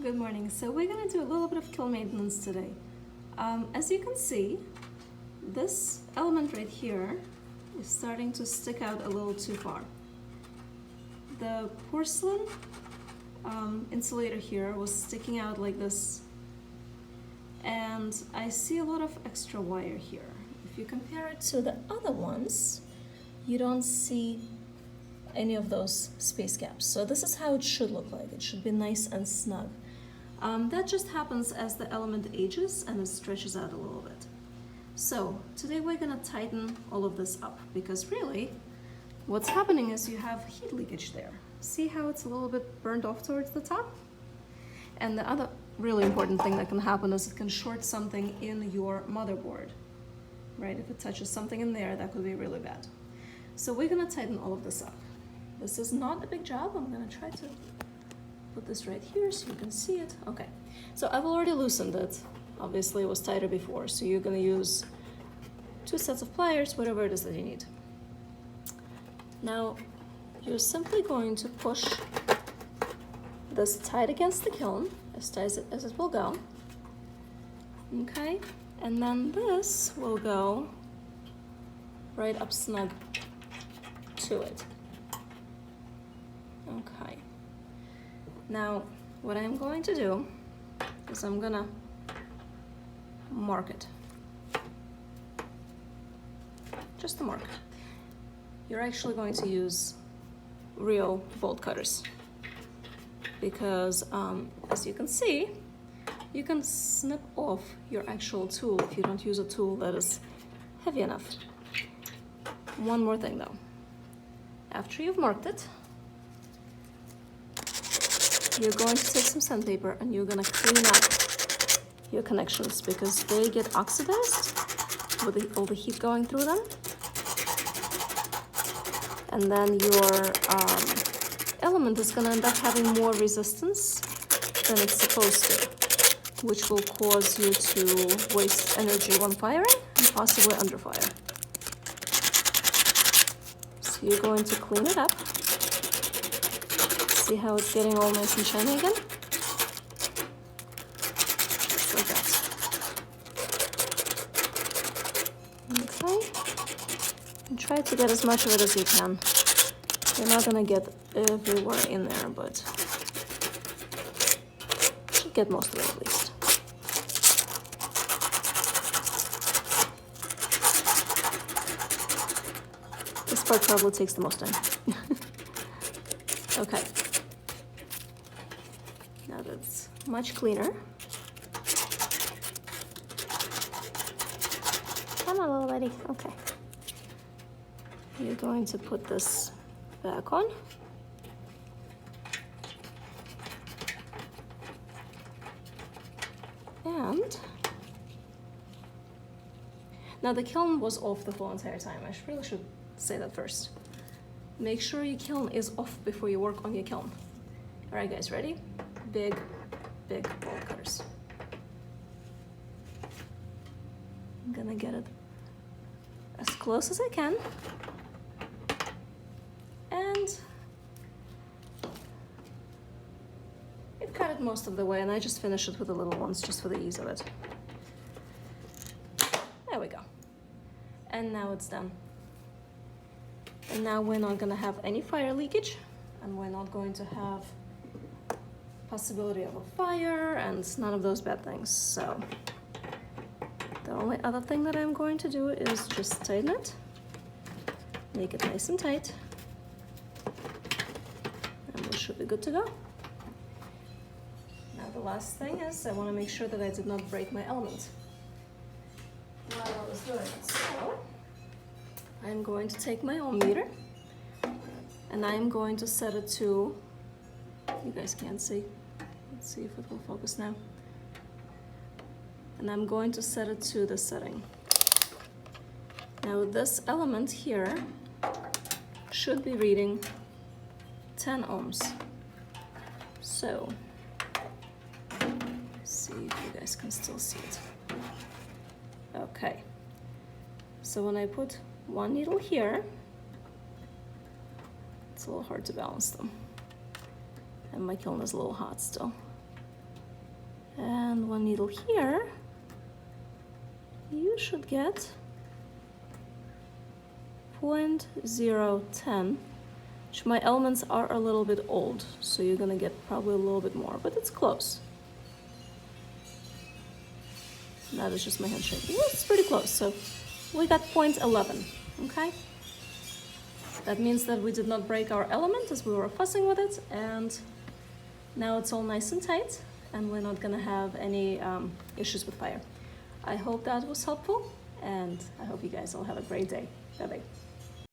Good morning. So we're gonna do a little bit of kiln maintenance today. As you can see, this element right here is starting to stick out a little too far. The porcelain insulator here was sticking out like this, and I see a lot of extra wire here. If you compare it to the other ones, you don't see any of those space gaps. So this is how it should look like. It should be nice and snug. That just happens as the element ages and it stretches out a little bit. So today we're gonna tighten all of this up, because really what's happening is you have heat leakage there. See how it's a little bit burned off towards the top? And the other really important thing that can happen is it can short something in your motherboard, right? If it touches something in there, that could be really bad. So we're gonna tighten all of this up. This is not a big job. I'm gonna try to put this right here so you can see it. Okay, so I've already loosened it. Obviously it was tighter before, so you're gonna use 2 sets of pliers, whatever it is that you need. Now, you're simply going to push this tight against the kiln, as tight as it will go. Okay, and then this will go right up snug to it. Okay. Now, what I'm going to do is I'm gonna mark it. Just to mark. You're actually going to use real bolt cutters, because as you can see, you can snip off your actual tool if you don't use a tool that is heavy enough. One more thing though. After you've marked it, you're going to take some sandpaper and you're going to clean up your connections, because they get oxidized with all the heat going through them. And then your element is going to end up having more resistance than it's supposed to, which will cause you to waste energy when firing and possibly under fire. So you're going to clean it up. See how it's getting all nice and shiny again? Just like that. Okay. And try to get as much of it as you can. You're not gonna get everywhere in there, but you should get most of it at least. This part probably takes the most time. Okay. Now that's much cleaner. Come on, little lady. Okay. You're going to put this back on. And now the kiln was off the whole entire time. I really should say that first. Make sure your kiln is off before you work on your kiln. All right, guys, ready? Big bolt cutters. I'm gonna get it as close as I can. And you've cut it most of the way, and I just finished it with the little ones just for the ease of it. There we go. And now it's done. And now we're not going to have any fire leakage, and we're not going to have possibility of a fire and none of those bad things. So the only other thing that I'm going to do is just tighten it, make it nice and tight, and we should be good to go. Now the last thing is I want to make sure that I did not break my element while I was doing it. So I'm going to take my ohm meter and I'm going to set it to, you guys can't see, let's see if it will focus now. And I'm going to set it to the setting. Now this element here should be reading 10 ohms. So, let's see if you guys can still see it. Okay, so when I put one needle here, it's a little hard to balance them. And my kiln is a little hot still. and one needle here, you should get 0.010, which my elements are a little bit old, so you're gonna get probably a little bit more, but it's close. That is just my hand shaking. It's pretty close, so we got 0.11, okay? That means that we did not break our element as we were fussing with it, and now it's all nice and tight, and we're not gonna have any issues with fire. I hope that was helpful, and I hope you guys all have a great day. Bye-bye.